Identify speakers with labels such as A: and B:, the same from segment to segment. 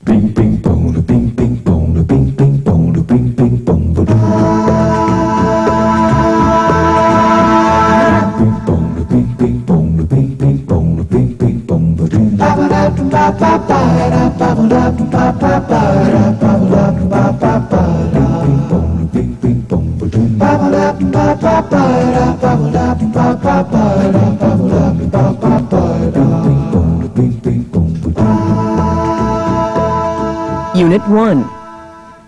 A: Bing bing bong, the bing bing bong, the bing bing bong, the bing bing bong, the bing bing bong, the bing bing bong, the bing bing bong, the bing bing bong, the bing
B: Unit 1.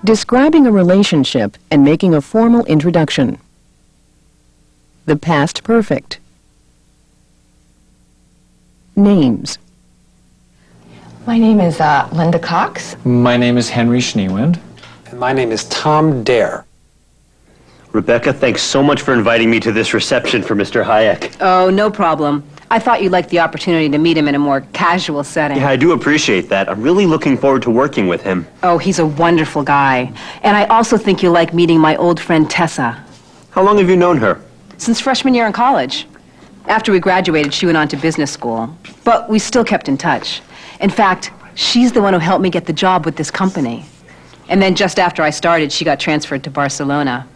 B: Describing a relationship and making a formal introduction. The past perfect. Names.
C: My name is Linda Cox.
D: My name is Henry Schneewind.
E: And my name is Tom Dare.
F: Rebecca, thanks so much for inviting me to this reception for Mr. Hayek.
G: Oh, no problem. I thought you'd like the opportunity to meet him in a more casual setting.
F: Yeah, I do appreciate that. I'm really looking forward to working with him.
G: Oh, he's a wonderful guy. And I also think you'll like meeting my old friend Tessa.
F: How long have you known her?
G: Since freshman year in college. After we graduated, she went on to business school. But we still kept in touch. In fact, she's the one who helped me get the job with this company. And then just after I started, she got transferred to Barcelona.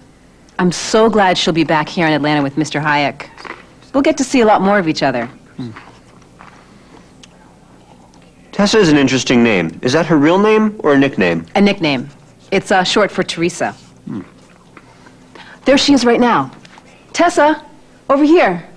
G: I'm so glad she'll be back here in Atlanta with Mr. Hayek. We'll get to see a lot more of each other.
F: Tessa is an interesting name. Is that her real name or a nickname?
G: A nickname. It's short for Teresa. There she is right now. Tessa, over here.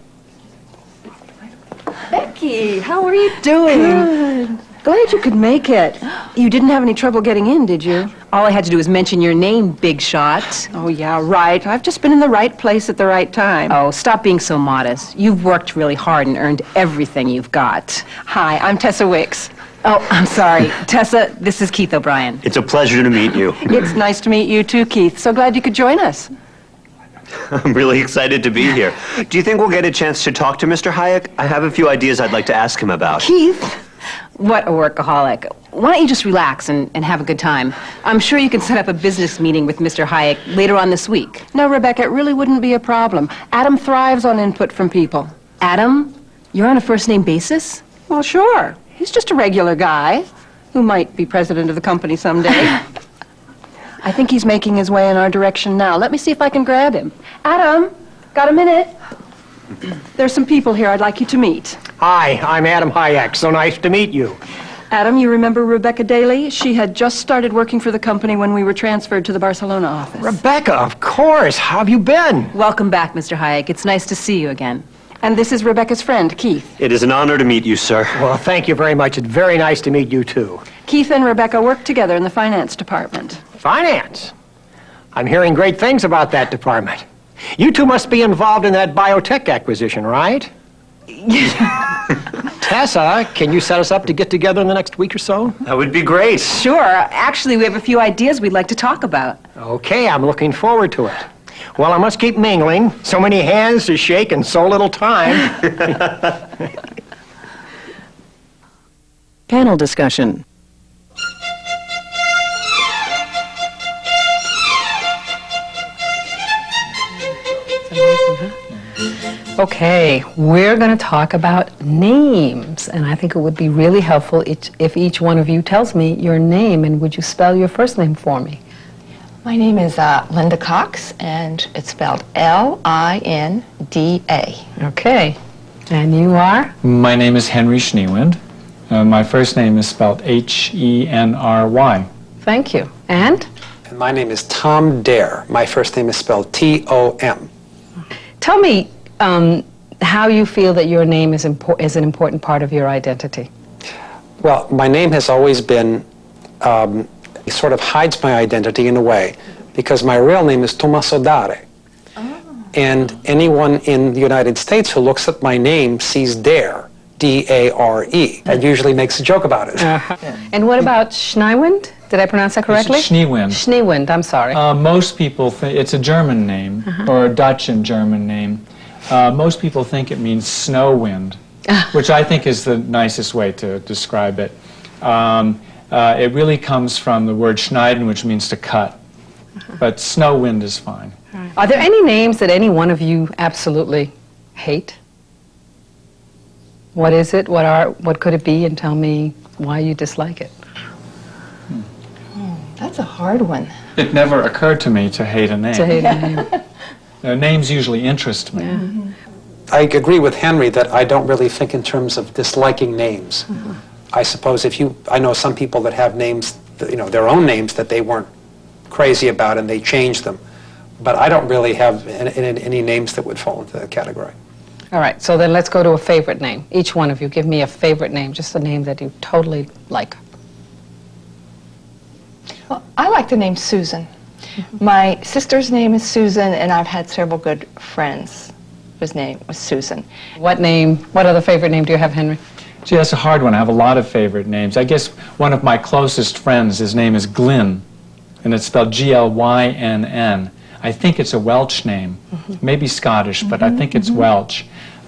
H: Becky, how are you doing?
G: Good.
H: Glad you could make it. You didn't have any trouble getting in, did you?
G: All I had to do was mention your name, big shot.
H: Oh, yeah, right. I've just been in the right place at the right time.
G: Oh, stop being so modest. You've worked really hard and earned everything you've got.
H: Hi, I'm Tessa Wicks.
G: Oh, I'm sorry. Tessa, this is Keith O'Brien.
F: It's a pleasure to meet you.
H: It's nice to meet you too, Keith. So glad you could join us.
F: I'm really excited to be here. Do you think we'll get a chance to talk to Mr. Hayek? I have a few ideas I'd like to ask him about.
G: Keith? What a workaholic. Why don't you just relax and have a good time? I'm sure you can set up a business meeting with Mr. Hayek later on this week.
H: No, Rebecca, it really wouldn't be a problem. Adam thrives on input from people.
G: Adam? You're on a first-name basis?
H: Well, sure. He's just a regular guy who might be president of the company someday. I think he's making his way in our direction now. Let me see if I can grab him. Adam, got a minute? There's some people here I'd like you to meet.
I: Hi, I'm Adam Hayek. So nice to meet you.
H: Adam, you remember Rebecca Daly? She had just started working for the company when we were transferred to the Barcelona office.
I: Rebecca, of course. How have you been?
G: Welcome back, Mr. Hayek. It's nice to see you again.
H: And this is Rebecca's friend, Keith.
F: It is an honor to meet you, sir.
I: Well, thank you very much. It's very nice to meet you, too.
H: Keith and Rebecca work together in the finance department.
I: Finance? I'm hearing great things about that department. You two must be involved in that biotech acquisition, right? Tessa, can you set us up to get together in the next week or so?
F: That would be great.
G: Sure. Actually, we have a few ideas we'd like to talk about.
I: Okay, I'm looking forward to it. Well, I must keep mingling. So many hands to shake and so little time.
B: Panel discussion.
J: Okay, we're going to talk about names, and I think it would be really helpful if each one of you tells me your name, and would you spell your first name for me?
C: My name is Linda Cox, and it's spelled Linda.
J: Okay, and you are?
D: My name is Henry Schneewind. My first name is spelled Henry.
J: Thank you. And?
E: And my name is Tom Dare. My first name is spelled Tom.
J: Tell me how you feel that your name is an important part of your identity.
E: Well, my name has always been, it sort of hides my identity in a way, because my real name is Tommaso Dare. Oh. And anyone in the United States who looks at my name sees Dare, D-A-R-E, and usually makes a joke about it.
J: And what about Schneewind? Did I pronounce that correctly?
D: It's Schneewind.
J: Schneewind, I'm sorry.
D: Most people think it's a German name, or a Dutch and German name. Most people think it means snow wind, which I think is the nicest way to describe it. It really comes from the word schneiden, which means to cut. But snow wind is fine.
J: Are there any names that any one of you absolutely hate? What is it? What could it be? And tell me why you dislike it.
C: hard one.
D: It never occurred to me to hate a name.
J: To hate a name.
D: Names usually interest me.
J: Yeah.
E: I agree with Henry that I don't really think in terms of disliking names. I suppose I know some people that have names, their own names that they weren't crazy about and they changed them. But I don't really have any names that would fall into that category.
J: All right, so then let's go to a favorite name. Each one of you, give me a favorite name, just a name that you totally like.
C: Well, I like the name Susan. My sister's name is Susan, and I've had several good friends whose name was Susan.
J: What other favorite name do you have, Henry?
D: Gee, that's a hard one. I have a lot of favorite names. I guess one of my closest friends, his name is Glynn, and it's spelled Glynn. I think it's a Welsh name, maybe Scottish, but I think it's Welsh.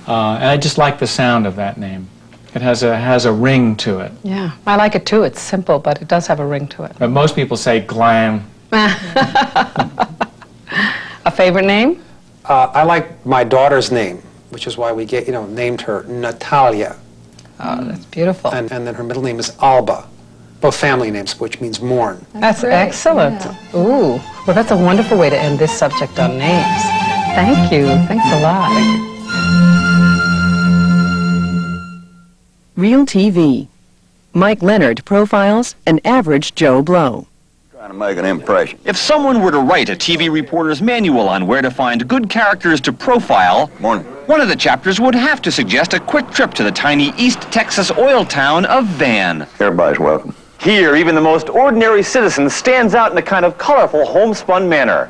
D: And I just like the sound of that name. It has a ring to it.
J: Yeah, I like it too. It's simple, but it does have a ring to it.
D: But most people say Glam.
J: A favorite name?
E: I like my daughter's name, which is why we named her Natalia.
J: Oh, that's beautiful.
E: And then her middle name is Alba. Both family names, which means mourn.
J: That's
C: great.
J: excellent.
C: Yeah.
J: Ooh, well, that's a wonderful way to end this subject on names. Thank you. Thanks a lot.
B: Real TV. Mike Leonard profiles an average Joe Blow.
K: Trying to make an impression. If someone were to write a TV reporter's manual on where to find good characters to profile, one of the chapters would have to suggest a quick trip to the tiny East Texas oil town of Van.
L: Everybody's welcome.
M: Here, even the most ordinary citizen stands out in a kind of colorful, homespun manner.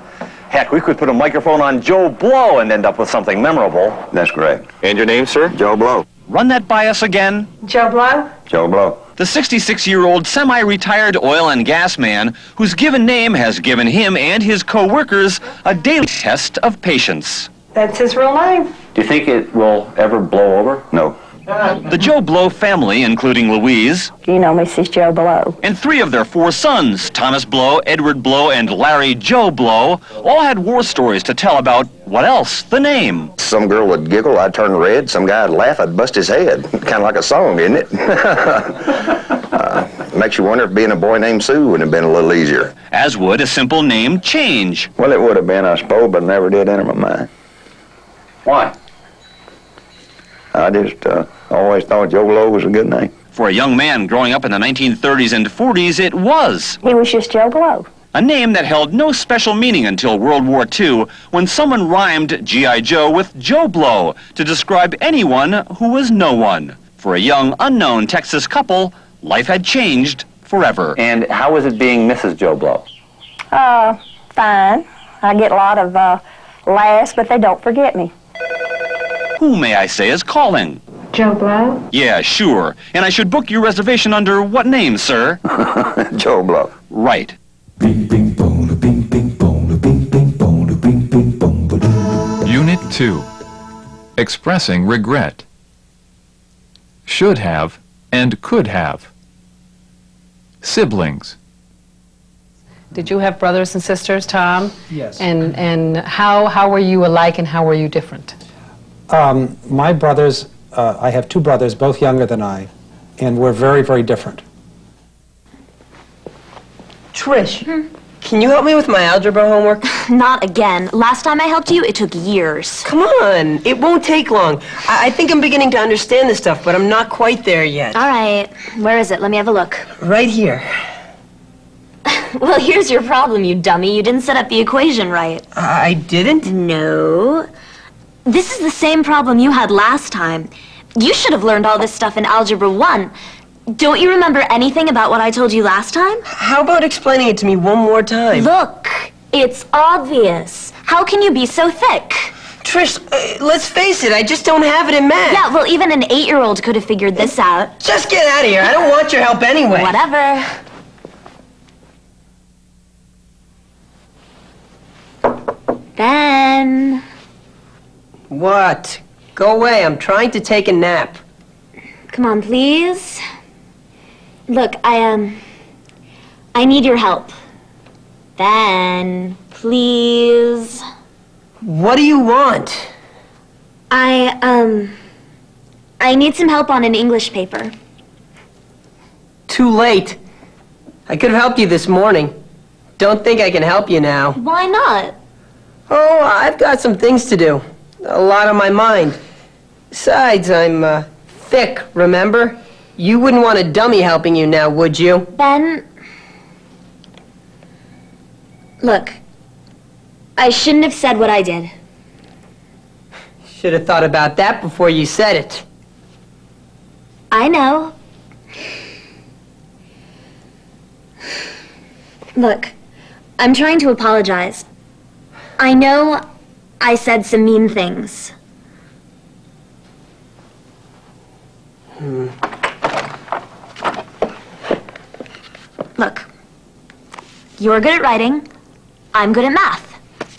M: Heck, we could put a microphone on Joe Blow and end up with something memorable.
L: That's correct.
M: And your name, sir?
L: Joe Blow.
K: Run that by us again.
H: Joe Blow?
L: Joe Blow.
K: The 66-year-old semi-retired oil and gas man whose given name has given him and his co-workers a daily test of patience.
H: That's his real name.
M: Do you think it will ever blow over?
L: No.
K: The Joe Blow family, including Louise,
N: You know Mrs. Joe Blow.
K: and 3 of their 4 sons, Thomas Blow, Edward Blow, and Larry Joe Blow, all had war stories to tell about, what else? The name.
L: Some girl would giggle, I'd turn red. Some guy'd laugh, I'd bust his head. Kind of like a song, isn't it? Makes you wonder if being a boy named Sue would have been a little easier.
K: As would a simple name change.
L: Well, it would have been, I suppose, but it never did enter my mind.
M: Why?
L: I just always thought Joe Blow was a good name.
K: For a young man growing up in the 1930s and 40s, it was.
N: He was just Joe Blow.
K: A name that held no special meaning until World War II, when someone rhymed G.I. Joe with Joe Blow to describe anyone who was no one. For a young, unknown Texas couple, life had changed forever.
M: And how is it being Mrs. Joe Blow?
N: Fine. I get a lot of laughs, but they don't forget me.
K: Who, may I say, is calling?
N: Joe Blow?
K: Yeah, sure. And I should book your reservation under what name, sir?
L: Joe Blow.
K: Right.
O: Unit 2. Expressing regret. Should have and could have. Siblings.
J: Did you have brothers and sisters, Tom?
E: Yes.
J: And how were you alike and how were you different?
E: My brothers, I have 2 brothers, both younger than I, and we're very, very different.
H: Trish, can you help me with my algebra homework?
P: Not again. Last time I helped you, it took years.
H: Come on, it won't take long. I think I'm beginning to understand this stuff, but I'm not quite there yet.
P: All right. Where is it? Let me have a look.
H: Right here.
P: Well, here's your problem, you dummy. You didn't set up the equation right.
H: I didn't?
P: No. This is the same problem you had last time. You should have learned all this stuff in Algebra 1. Don't you remember anything about what I told you last time?
H: How about explaining it to me one more time?
P: Look, it's obvious. How can you be so thick?
H: Trish, let's face it, I just don't have it in math.
P: Yeah, well, even an 8-year-old could have figured this out.
H: Just get out of here. I don't want your help anyway.
P: Whatever. Ben.
H: What? Go away. I'm trying to take a nap.
P: Come on, please. Look, I need your help. Ben, please.
H: What do you want?
P: I need some help on an English paper.
H: Too late. I could have helped you this morning.
Q: don't think I can help you now.
P: Why not?
Q: Oh, I've got some things to do. A lot on my mind. Besides, I'm thick, remember? You wouldn't want a dummy helping you now, would you?
P: Ben, look, I shouldn't have said what I did.
Q: Should have thought about that before you said it.
P: I know. Look, I'm trying to apologize. I know I said some mean things. Look, you're good at writing, I'm good at math.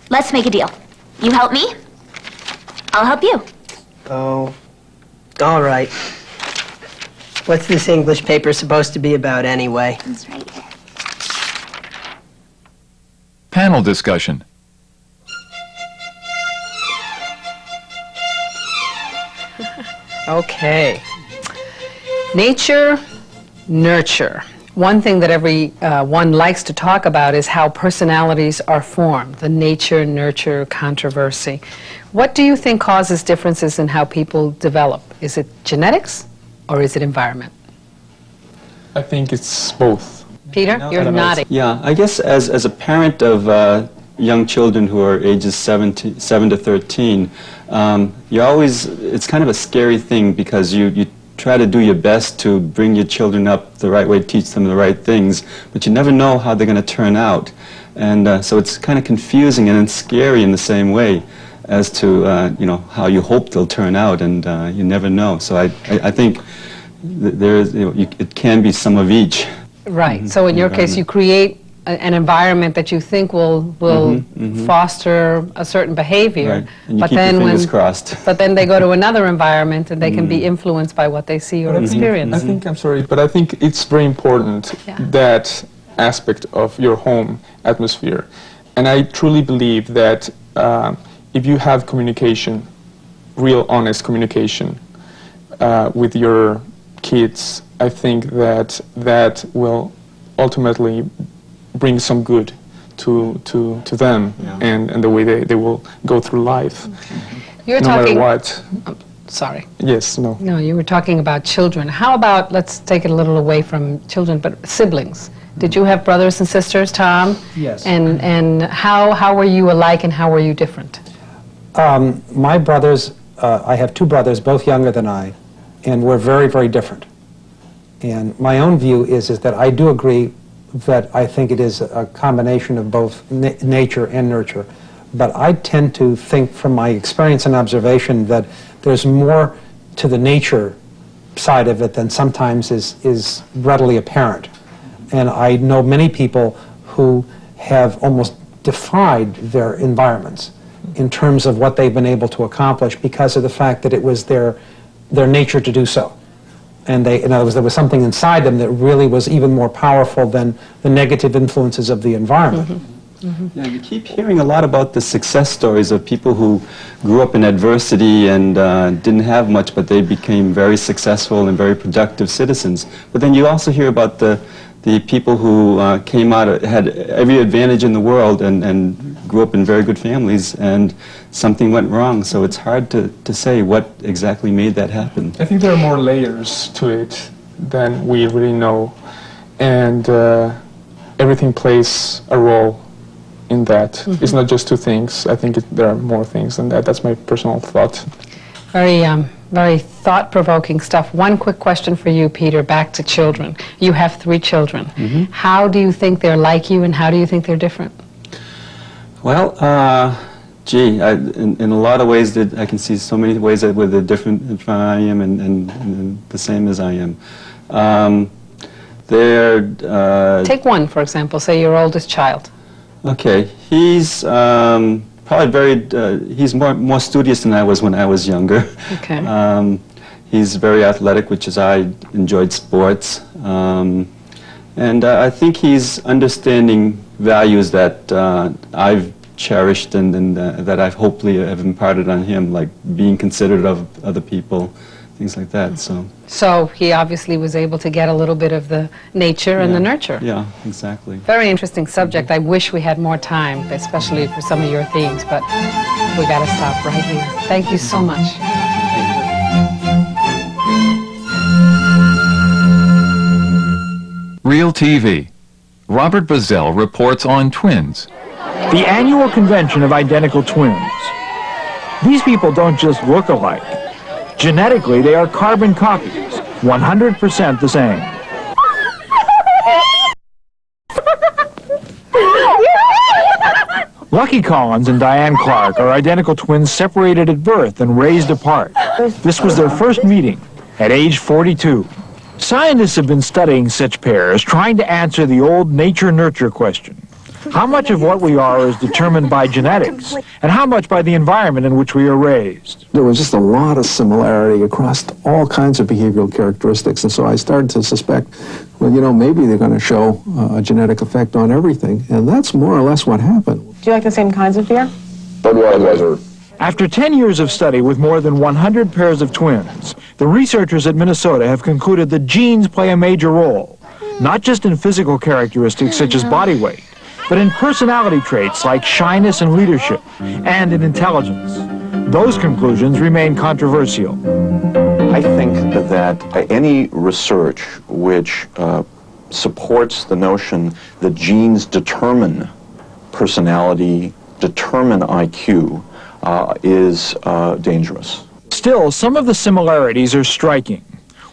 P: Let's make a deal. You help me, I'll help you.
Q: Oh, all right. What's this English paper supposed to be about anyway?
P: That's right.
O: Panel discussion.
J: Okay. Nature, nurture. One thing that everyone likes to talk about is how personalities are formed, the nature-nurture controversy. What do you think causes differences in how people develop? Is it genetics or is it environment?
R: I think it's both.
J: Peter, you're nodding.
S: Yeah, I guess as a parent of young children who are ages 7 to 13, it's kind of a scary thing because you try to do your best to bring your children up the right way, teach them the right things, but you never know how they're going to turn out. And so it's kind of confusing and scary in the same way as to how you hope they'll turn out, and you never know. So I think it can be some of each.
J: Right. So in your case, you create an environment that you think will foster a certain behavior.
S: Right. And you keep your fingers crossed.
J: But then they go to another environment and they can be influenced by what they see or experience.
R: I think, I'm sorry, but I think it's very important, that aspect of your home atmosphere. And I truly believe that if you have communication, real honest communication with your kids, I think that that will ultimately bring some good to them and the way they will go through life.
J: You're
R: no
J: talking,
R: matter what.
J: Sorry.
R: Yes, no.
J: No, you were talking about children. How about, let's take it a little away from children, but siblings. Did you have brothers and sisters, Tom?
E: Yes.
J: And how were you alike and how were you different?
E: My brothers, I have two brothers, both younger than I, and we're very, very different. And my own view is that I do agree that I think it is a combination of both nature and nurture. But I tend to think from my experience and observation that there's more to the nature side of it than sometimes is readily apparent. And I know many people who have almost defied their environments in terms of what they've been able to accomplish because of the fact that it was their nature to do so. And in other words, there was something inside them that really was even more powerful than the negative influences of the environment.
S: Yeah, you keep hearing a lot about the success stories of people who grew up in adversity and didn't have much, but they became very successful and very productive citizens. But then you also hear about the people who came out, had every advantage in the world and grew up in very good families, and something went wrong. So it's hard to say what exactly made that happen.
R: I think there are more layers to it than we really know, and everything plays a role in that. It's not just two things. I think there are more things than that. That's my personal thought.
J: Very thought-provoking stuff. One quick question for you, Peter, back to children. You have 3 children. How do you think they're like you and how do you think they're different?
S: Well, in a lot of ways that I can see so many ways that they're different from I am and the same as I am.
J: Take one, for example, say your oldest child.
S: Okay, he's probably he's more studious than I was when I was younger.
J: Okay.
S: He's very athletic, which is I enjoyed sports. And I think he's understanding values that I've cherished and that I've hopefully have imparted on him, like being considerate of other people, things like that.
J: So he obviously was able to get a little bit of the nature and the nurture.
S: Yeah, exactly.
J: Very interesting subject. I wish we had more time, especially for some of your themes, but we got to stop right here. Thank you so much.
O: Real TV. Robert Bazell reports on twins.
T: The annual convention of identical twins. These people don't just look alike. Genetically, they are carbon copies, 100% the same. Lucky Collins and Diane Clark are identical twins separated at birth and raised apart. This was their first meeting at age 42. Scientists have been studying such pairs, trying to answer the old nature-nurture question. How much of what we are is determined by genetics, and how much by the environment in which we are raised?
U: There was just a lot of similarity across all kinds of behavioral characteristics, and so I started to suspect, well, you know, maybe they're going to show a genetic effect on everything, and that's more or less what happened.
V: Do you like the same kinds of beer?
U: Budweiser.
T: After 10 years of study with more than 100 pairs of twins, the researchers at Minnesota have concluded that genes play a major role, not just in physical characteristics such as body weight, but in personality traits like shyness and leadership, and in intelligence. Those conclusions remain controversial.
W: I think that any research which supports the notion that genes determine personality, determine IQ, is dangerous.
T: Still, some of the similarities are striking.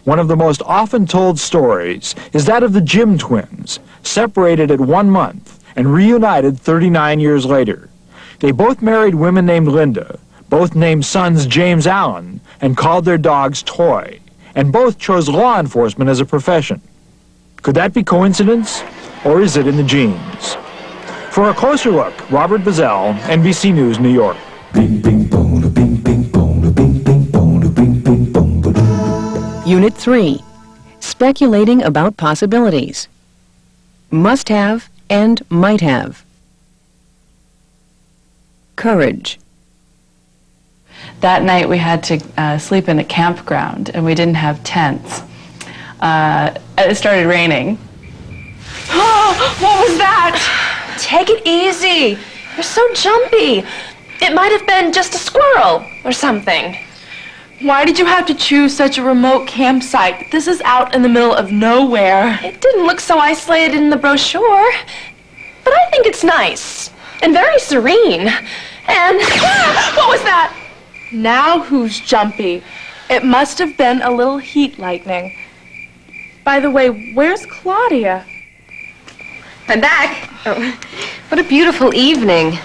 T: One of the most often told stories is that of the Jim twins, separated at 1 month and reunited 39 years later. They both married women named Linda, both named sons James Allen, and called their dogs Toy, and both chose law enforcement as a profession. Could that be coincidence, or is it in the genes? For a closer look, Robert Bazell, NBC News, New York.
B: Unit 3, Speculating about Possibilities. Must have and might have. Courage.
C: That night we had to sleep in a campground and we didn't have tents. It started raining.
P: What was that? Take it easy. You're so jumpy. It might have been just a squirrel or something.
C: Why did you have to choose such a remote campsite? This is out in the middle of nowhere.
P: It didn't look so isolated in the brochure, but I think it's nice and very serene. And what was that?
C: Now who's jumpy? It must have been a little heat lightning. By the way, where's Claudia?
G: I'm back. Oh, what a beautiful evening.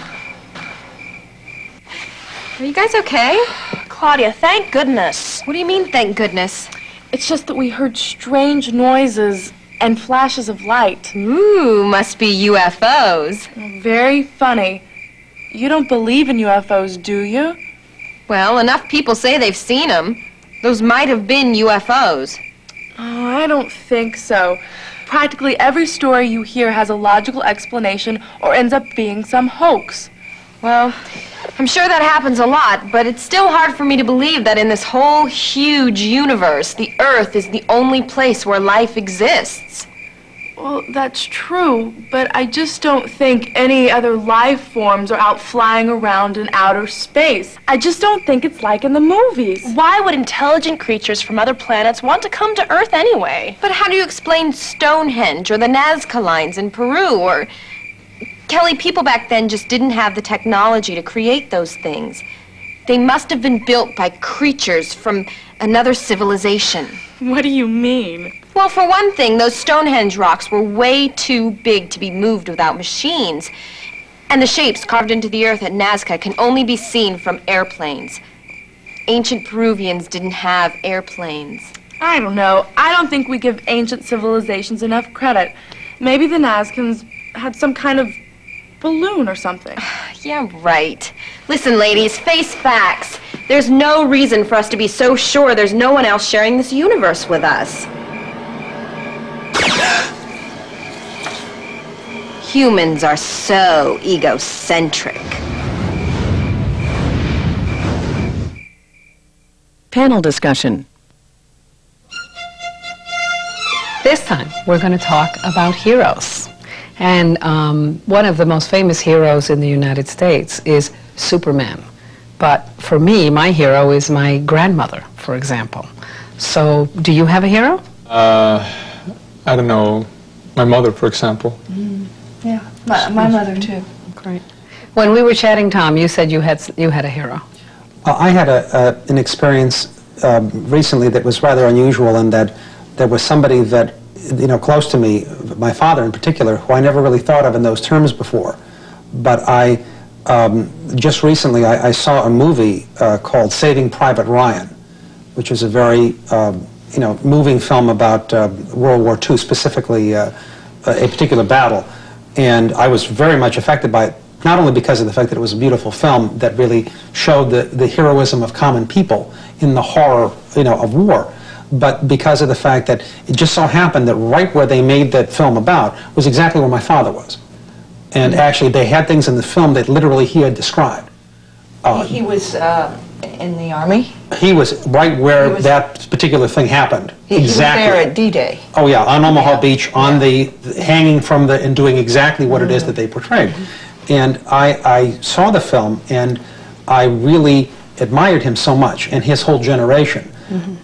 G: Are you guys okay?
P: Claudia, thank goodness.
G: What do you mean, thank goodness?
C: It's just that we heard strange noises and flashes of light.
G: Ooh, must be UFOs.
C: Very funny. You don't believe in UFOs, do you?
G: Well, enough people say they've seen them. Those might have been UFOs.
C: Oh, I don't think so. Practically every story you hear has a logical explanation or ends up being some hoax.
G: Well, I'm sure that happens a lot, but it's still hard for me to believe that in this whole huge universe, the Earth is the only place where life exists.
C: Well, that's true, but I just don't think any other life forms are out flying around in outer space. I just don't think it's like in the movies.
P: Why would intelligent creatures from other planets want to come to Earth anyway?
G: But how do you explain Stonehenge or the Nazca lines in Peru or... Kelly, people back then just didn't have the technology to create those things. They must have been built by creatures from another civilization.
C: What do you mean?
G: Well, for one thing, those Stonehenge rocks were way too big to be moved without machines. And the shapes carved into the earth at Nazca can only be seen from airplanes. Ancient Peruvians didn't have airplanes.
C: I don't know. I don't think we give ancient civilizations enough credit. Maybe the Nazcans had some kind of balloon or something.
G: Yeah, right. Listen, ladies, face facts. There's no reason for us to be so sure there's no one else sharing this universe with us. Humans are so egocentric.
B: Panel discussion.
J: This time, we're going to talk about heroes. And one of the most famous heroes in the United States is Superman. But for me, my hero is my grandmother, for example. So, do you have a hero?
R: I don't know, my mother, for example.
C: Yeah, my mother too.
J: Great. When we were chatting, Tom, you said you had a hero.
E: I had an experience recently that was rather unusual in that there was somebody that, close to me, my father in particular, who I never really thought of in those terms before. But just recently I saw a movie called Saving Private Ryan, which is a very, moving film about World War II, specifically a particular battle. And I was very much affected by it, not only because of the fact that it was a beautiful film that really showed the heroism of common people in the horror, of war, but because of the fact that it just so happened that right where they made that film about was exactly where my father was. And actually, they had things in the film that literally he had described.
A: He was in the Army?
E: He was right where that particular thing happened.
A: He was there at D-Day.
E: Oh yeah, on Omaha Beach, on the hanging from and doing exactly what it is that they portrayed. And I saw the film, and I really admired him so much, and his whole generation.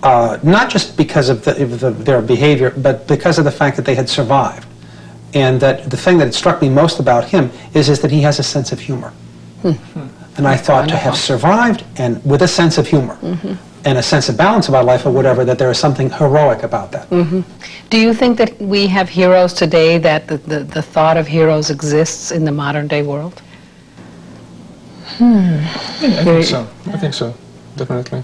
E: Not just because of their behavior, but because of the fact that they had survived. And that the thing that struck me most about him is that he has a sense of humor. And I thought, to have survived and with a sense of humor and a sense of balance about life or whatever, that there is something heroic about that.
J: Do you think that we have heroes today, that the thought of heroes exists in the modern day world?
R: I think so. I think so, definitely.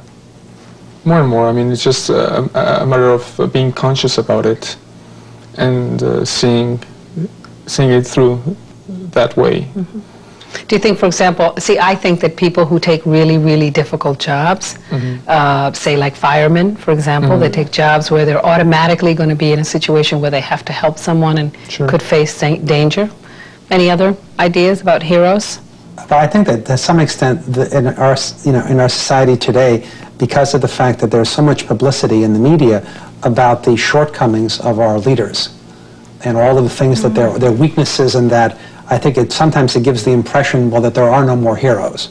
R: More and more. I mean, it's just a matter of being conscious about it and seeing it through that way.
J: Do you think, for example, I think that people who take really, really difficult jobs, say like firemen, for example, they take jobs where they're automatically going to be in a situation where they have to help someone and could face danger. Any other ideas about heroes?
E: But I think that to some extent in our society today, because of the fact that there's so much publicity in the media about the shortcomings of our leaders and all of the things that their weaknesses, and that I think sometimes it gives the impression, well, that there are no more heroes.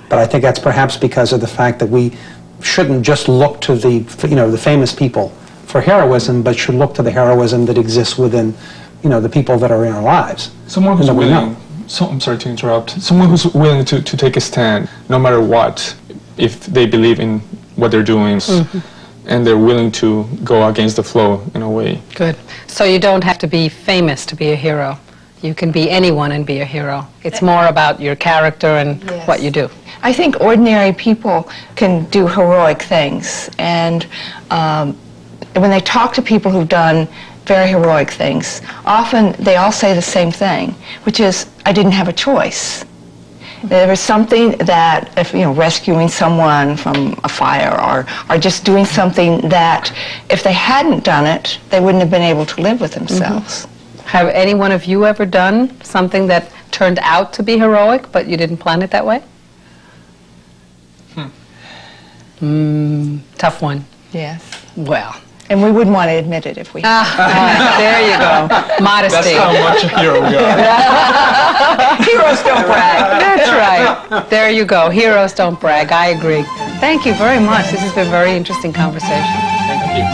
E: But I think that's perhaps because of the fact that we shouldn't just look to the famous people for heroism, but should look to the heroism that exists within the people that are in our lives.
R: Someone who's willing. I'm sorry to interrupt. Someone who's willing to take a stand, no matter what, if they believe in what they're doing, and they're willing to go against the flow in a way.
J: Good. So you don't have to be famous to be a hero. You can be anyone and be a hero. It's more about your character and what you do.
A: I think ordinary people can do heroic things, and when they talk to people who've done very heroic things, often they all say the same thing, which is, I didn't have a choice. There was something that, if rescuing someone from a fire or just doing something that, if they hadn't done it, they wouldn't have been able to live with themselves.
J: Have any one of you ever done something that turned out to be heroic, but you didn't plan it that way? Tough one.
A: Yes.
J: Well.
A: And we wouldn't want to admit it if we had.
J: There you go. Modesty.
R: That's how much a hero we are.
A: Heroes don't brag.
J: That's right. There you go. Heroes don't brag. I agree. Thank you very much. This has been a very interesting conversation.
R: Thank you.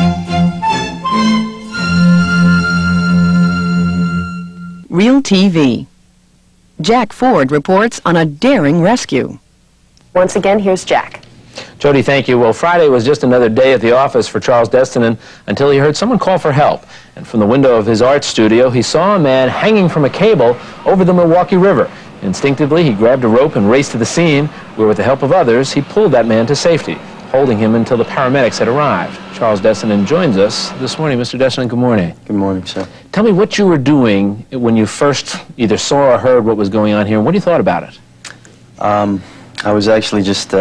B: Real TV. Jack Ford reports on a daring rescue.
F: Once again, here's Jack.
V: Jody, thank you. Well, Friday was just another day at the office for Charles Destinin until he heard someone call for help. And from the window of his art studio, he saw a man hanging from a cable over the Milwaukee River. Instinctively, he grabbed a rope and raced to the scene, where with the help of others, he pulled that man to safety, holding him until the paramedics had arrived. Charles Destinin joins us this morning. Mr. Destinin, good morning.
X: Good morning, sir.
V: Tell me what you were doing when you first either saw or heard what was going on here, and what you thought about it.
X: I was actually just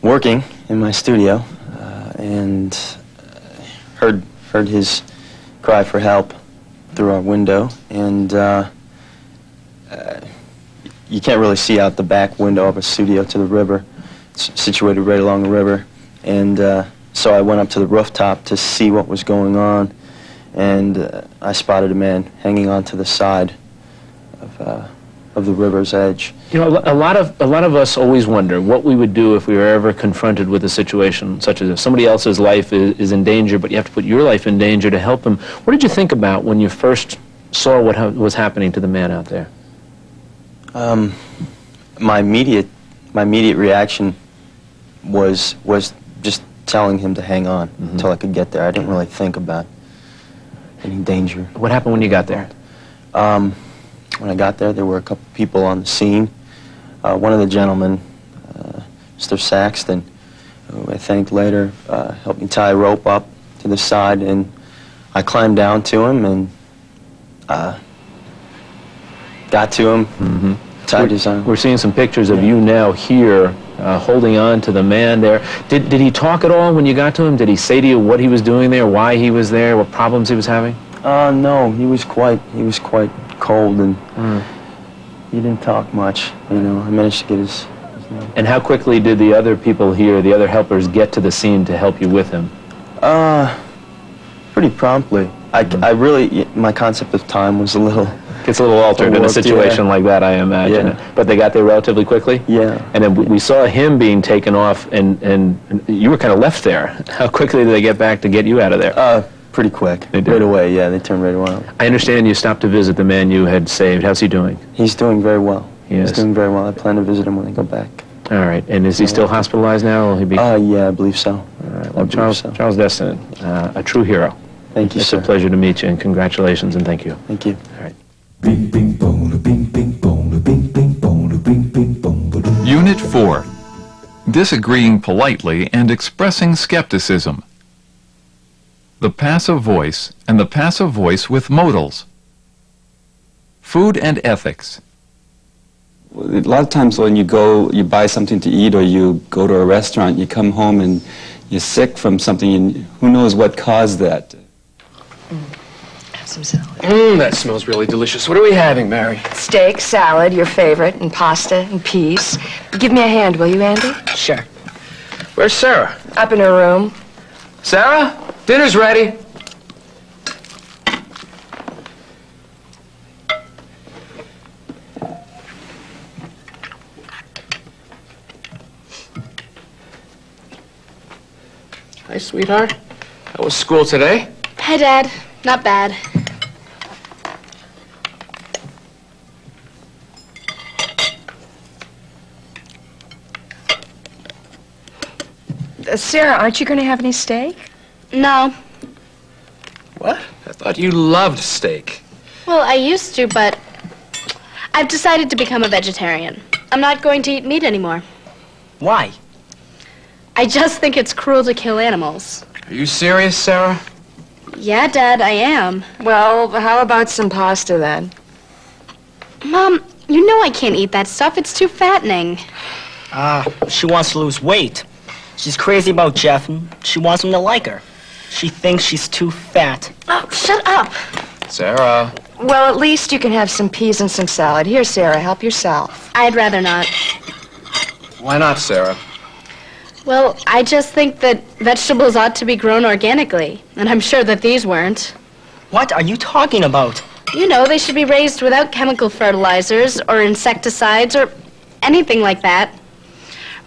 X: working in my studio and heard his cry for help through our window, and you can't really see out the back window of a studio to the river. It's situated right along the river, and so I went up to the rooftop to see what was going on, and I spotted a man hanging onto the side of the river's edge.
V: You know, a lot of us always wonder what we would do if we were ever confronted with a situation such as if somebody else's life is in danger, but you have to put your life in danger to help them. What did you think about when you first saw what was happening to the man out there?
X: My immediate reaction was just telling him to hang on until I could get there. I didn't really think about any danger.
V: What happened when you got there?
X: When I got there were a couple people on the scene. One of the gentlemen, Mr. Saxton, who I thanked later, helped me tie a rope up to the side, and I climbed down to him and got to him, tied his arm.
V: We're seeing some pictures of you now here holding on to the man there. Did he talk at all when you got to him? Did he say to you what he was doing there, why he was there, what problems he was having?
X: No, he was quite cold, and he didn't talk much. You know, I managed to get his name.
V: And how quickly did the other people here, the other helpers, get to the scene to help you with him?
X: Pretty promptly. I really, my concept of time was a little...
V: Gets a little altered in a situation like that, I imagine.
X: Yeah.
V: But they got there relatively quickly?
X: Yeah.
V: And then we saw him being taken off, and you were kind of left there. How quickly did they get back to get you out of there?
X: Pretty quick.
V: They did?
X: Right away, yeah, they turned right around.
V: I understand you stopped to visit the man you had saved. How's he doing?
X: He's doing very well.
V: Yes.
X: He's doing very well. I plan to visit him when I go back.
V: All right. And is he still hospitalized now? Or will he be?
X: Yeah, I believe so.
V: All right. Well, Charles Destin, a true hero.
X: Thank you,
V: It's
X: sir.
V: a pleasure to meet you, and congratulations, and thank you.
X: Thank you.
V: All right.
O: Unit 4. Disagreeing politely and expressing skepticism. The passive voice and the passive voice with modals. Food and ethics.
S: A lot of times when you buy something to eat, or you go to a restaurant, you come home and you're sick from something, and who knows what caused that.
D: Have some salad.
I: That smells really delicious. What are we having, Mary?
D: Steak, salad, your favorite, and pasta and peas. Give me a hand, will you, Andy?
I: Sure. Where's Sarah?
D: Up in her room.
I: Sarah, dinner's ready. Hi, sweetheart. How was school today?
C: Hi, Dad. Not bad.
D: Sarah, aren't you going to have any steak?
C: No.
I: What? I thought you loved steak.
C: Well, I used to, but I've decided to become a vegetarian. I'm not going to eat meat anymore.
I: Why?
C: I just think it's cruel to kill animals.
I: Are you serious, Sarah?
C: Yeah, Dad, I am.
D: Well, how about some pasta then?
C: Mom, you know I can't eat that stuff. It's too fattening.
M: She wants to lose weight. She's crazy about Jeff, and she wants him to like her. She thinks she's too fat.
C: Oh, shut up.
I: Sarah.
D: Well, at least you can have some peas and some salad. Here, Sarah, help yourself.
C: I'd rather not.
I: Why not, Sarah?
C: Well, I just think that vegetables ought to be grown organically, and I'm sure that these weren't.
M: What are you talking about?
C: You know, they should be raised without chemical fertilizers or insecticides or anything like that,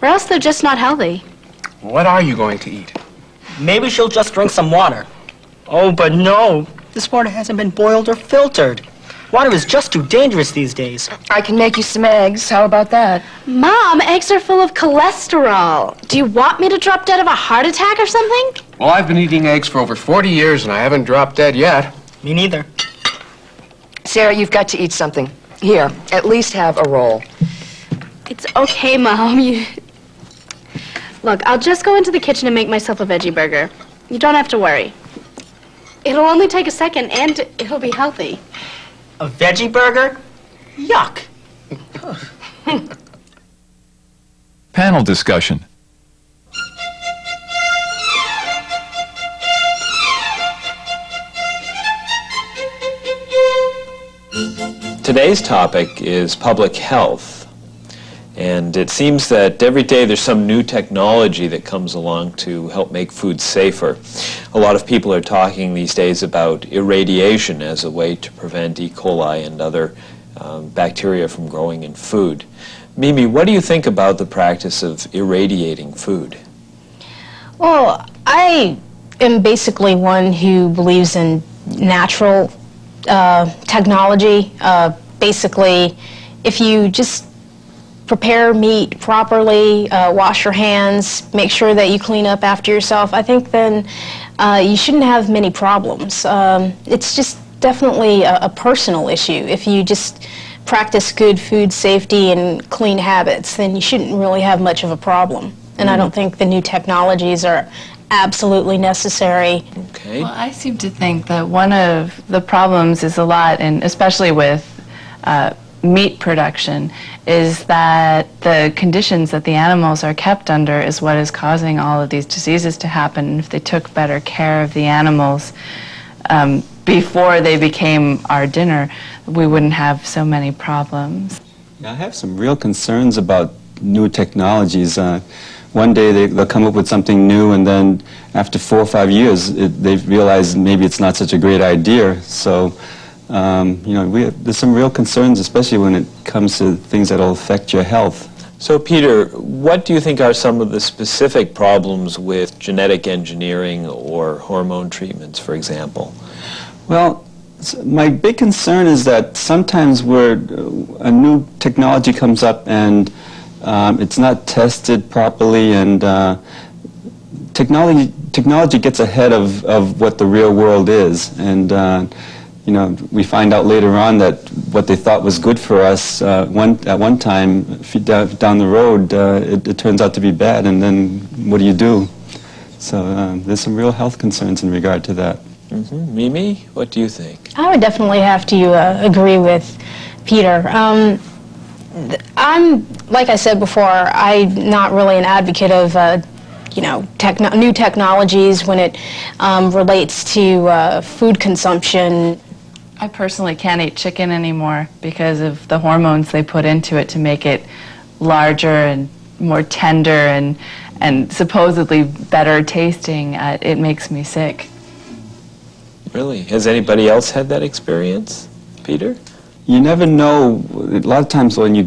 C: or else they're just not healthy.
I: What are you going to eat?
M: Maybe she'll just drink some water. Oh, but no. This water hasn't been boiled or filtered. Water is just too dangerous these days.
D: I can make you some eggs. How about that?
C: Mom, eggs are full of cholesterol. Do you want me to drop dead of a heart attack or something?
I: Well, I've been eating eggs for over 40 years, and I haven't dropped dead yet.
M: Me neither.
D: Sarah, you've got to eat something. Here, at least have a roll.
C: It's okay, Mom. Look, I'll just go into the kitchen and make myself a veggie burger. You don't have to worry. It'll only take a second, and it'll be healthy.
M: A veggie burger? Yuck.
O: Panel discussion.
N: Today's topic is public health.
H: And it seems that every day there's some new technology that comes along to help make food safer. A lot of people are talking these days about irradiation as a way to prevent E. coli and other bacteria from growing in food. Mimi, what do you think about the practice of irradiating food?
K: Well, I am basically one who believes in natural technology. Basically, if you just prepare meat properly, wash your hands, make sure that you clean up after yourself, I think then you shouldn't have many problems. It's just definitely a personal issue. If you just practice good food safety and clean habits, then you shouldn't really have much of a problem. And I don't think the new technologies are absolutely necessary.
H: Okay.
L: Well, I seem to think that one of the problems is a lot, and especially with meat production, is that the conditions that the animals are kept under is what is causing all of these diseases to happen. And if they took better care of the animals before they became our dinner, we wouldn't have so many problems.
S: Yeah, I have some real concerns about new technologies. One day they'll come up with something new, and then after 4 or 5 years they realize maybe it's not such a great idea. So you know, there's some real concerns, especially when it comes to things that will affect your health.
H: So Peter, what do you think are some of the specific problems with genetic engineering or hormone treatments, for example?
S: Well, my big concern is that sometimes where a new technology comes up and it's not tested properly, and technology gets ahead of what the real world is, and you know, we find out later on that what they thought was good for us at one time, down the road, it turns out to be bad, and then what do? So there's some real health concerns in regard to that.
H: Mm-hmm. Mimi, what do you think?
K: I would definitely have to agree with Peter. I'm, like I said before, I'm not really an advocate of you know, new technologies when it relates to food consumption.
L: I personally can't eat chicken anymore because of the hormones they put into it to make it larger and more tender and supposedly better tasting. It makes me sick.
H: Really? Has anybody else had that experience? Peter?
S: You never know. A lot of times when you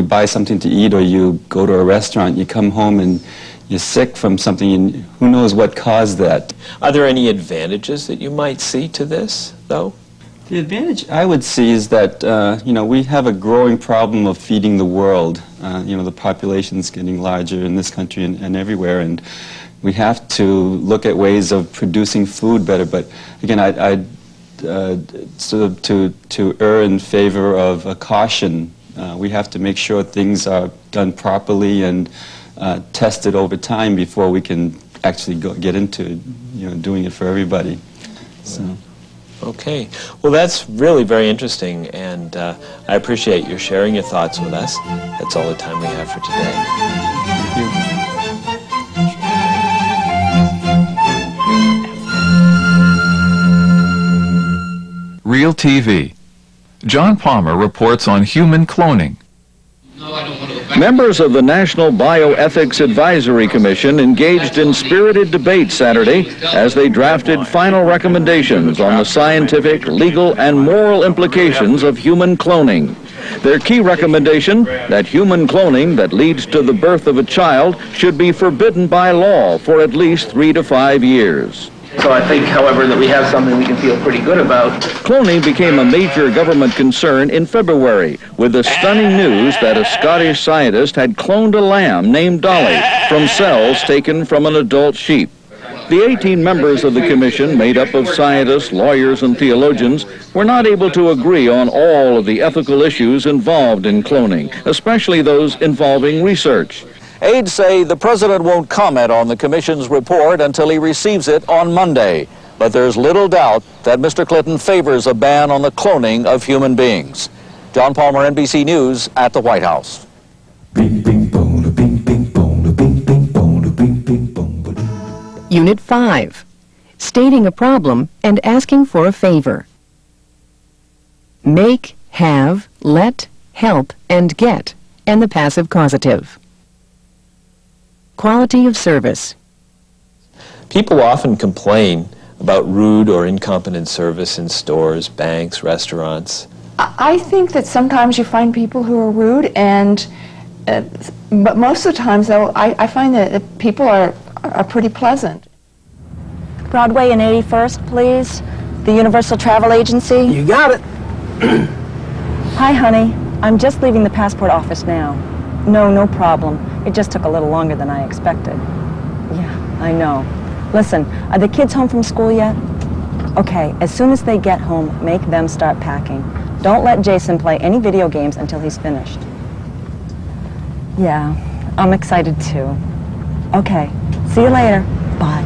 S: buy something to eat, or you go to a restaurant, you come home and you're sick from something, and who knows what caused that.
H: Are there any advantages that you might see to this, though?
S: The advantage I would see is that, you know, we have a growing problem of feeding the world. You know, the population's getting larger in this country and everywhere, and we have to look at ways of producing food better. But again, I'd sort of to err in favor of a caution. We have to make sure things are done properly and tested over time before we can actually get into, you know, doing it for everybody. So.
H: Okay. Well, that's really very interesting, and I appreciate your sharing your thoughts with us. That's all the time we have for today. Thank you.
O: Real TV. John Palmer reports on human cloning.
N: Members of the National Bioethics Advisory Commission engaged in spirited debate Saturday as they drafted final recommendations on the scientific, legal, and moral implications of human cloning. Their key recommendation, that human cloning that leads to the birth of a child should be forbidden by law for at least 3 to 5 years.
V: So I think, however, that we have something we can feel pretty good about.
N: Cloning became a major government concern in February with the stunning news that a Scottish scientist had cloned a lamb named Dolly from cells taken from an adult sheep. The 18 members of the commission, made up of scientists, lawyers, and theologians, were not able to agree on all of the ethical issues involved in cloning, especially those involving research.
Y: Aides say the president won't comment on the commission's report until he receives it on Monday. But there's little doubt that Mr. Clinton favors a ban on the cloning of human beings. John Palmer, NBC News, at the White House.
B: Unit 5. Stating a problem and asking for a favor. Make, have, let, help, and get and the passive causative. Quality of service.
H: People often complain about rude or incompetent service in stores, banks, restaurants.
P: I think that sometimes you find people who are rude, and but most of the times, though, I find that people are pretty pleasant.
Q: Broadway and 81st, please. The Universal Travel Agency.
T: You got it.
Q: Hi, honey. I'm just leaving the passport office now. No problem. It just took a little longer than I expected. Yeah, I know. Listen, are the kids home from school yet? Okay, as soon as they get home, make them start packing. Don't let Jason play any video games until he's finished. Yeah, I'm excited too. Okay, see you later. Bye.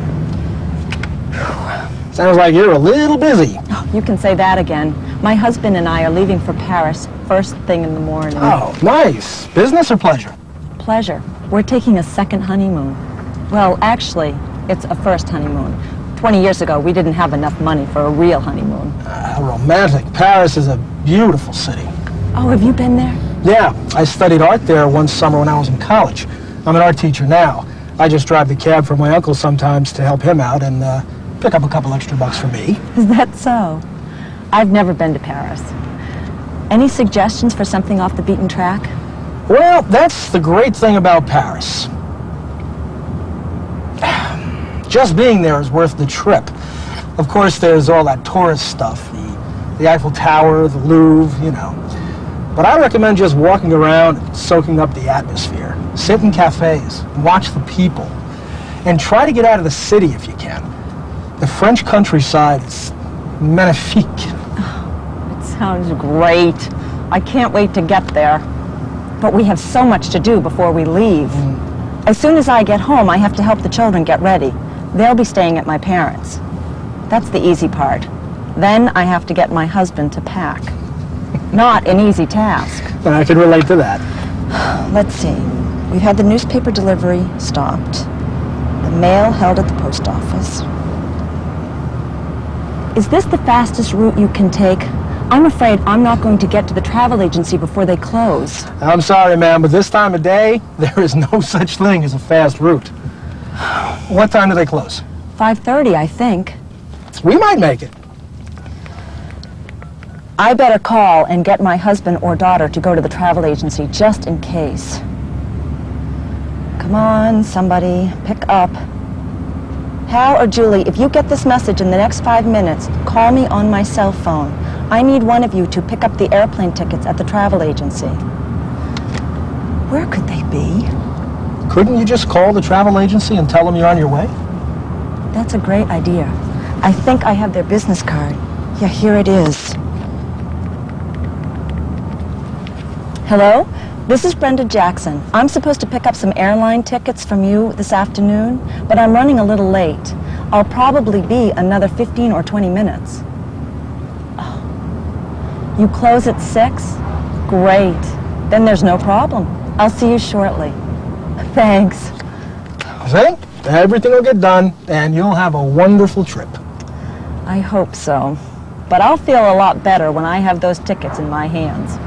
T: Sounds like you're a little busy.
Q: Oh, you can say that again. My husband and I are leaving for Paris first thing in the morning.
T: Oh, nice. Business or pleasure?
Q: Pleasure. We're taking a second honeymoon. Well, actually, it's a first honeymoon. 20 years ago, we didn't have enough money for a real honeymoon.
T: Romantic. Paris is a beautiful city.
Q: Oh, have you been there?
T: Yeah, I studied art there one summer when I was in college. I'm an art teacher now. I just drive the cab for my uncle sometimes to help him out and pick up a couple extra bucks for me.
Q: Is that so? I've never been to Paris. Any suggestions for something off the beaten track?
T: Well, that's the great thing about Paris. Just being there is worth the trip. Of course, there's all that tourist stuff, the Eiffel Tower, the Louvre, you know. But I recommend just walking around and soaking up the atmosphere. Sit in cafes, watch the people, and try to get out of the city if you can. The French countryside is magnifique.
Q: Oh, it sounds great. I can't wait to get there. But we have so much to do before we leave. As soon as I get home, I have to help the children get ready. They'll be staying at my parents'. That's the easy part. Then I have to get my husband to pack. Not an easy task.
T: I can relate to that.
Q: Let's see. We've had the newspaper delivery stopped. The mail held at the post office. Is this the fastest route you can take? I'm afraid I'm not going to get to the travel agency before they close.
T: I'm sorry, ma'am, but this time of day, there is no such thing as a fast route. What time do they close?
Q: 5:30, I think.
T: We might make it.
Q: I better call and get my husband or daughter to go to the travel agency just in case. Come on, somebody, pick up. Hal or Julie, if you get this message in the next 5 minutes, call me on my cell phone. I need one of you to pick up the airplane tickets at the travel agency. Where could they be?
T: Couldn't you just call the travel agency and tell them you're on your way?
Q: That's a great idea. I think I have their business card. Yeah, here it is. Hello? This is Brenda Jackson. I'm supposed to pick up some airline tickets from you this afternoon, but I'm running a little late. I'll probably be another 15 or 20 minutes. Oh. You close at 6? Great. Then there's no problem. I'll see you shortly. Thanks.
T: See? Everything will get done, and you'll have a wonderful trip.
Q: I hope so. But I'll feel a lot better when I have those tickets in my hands.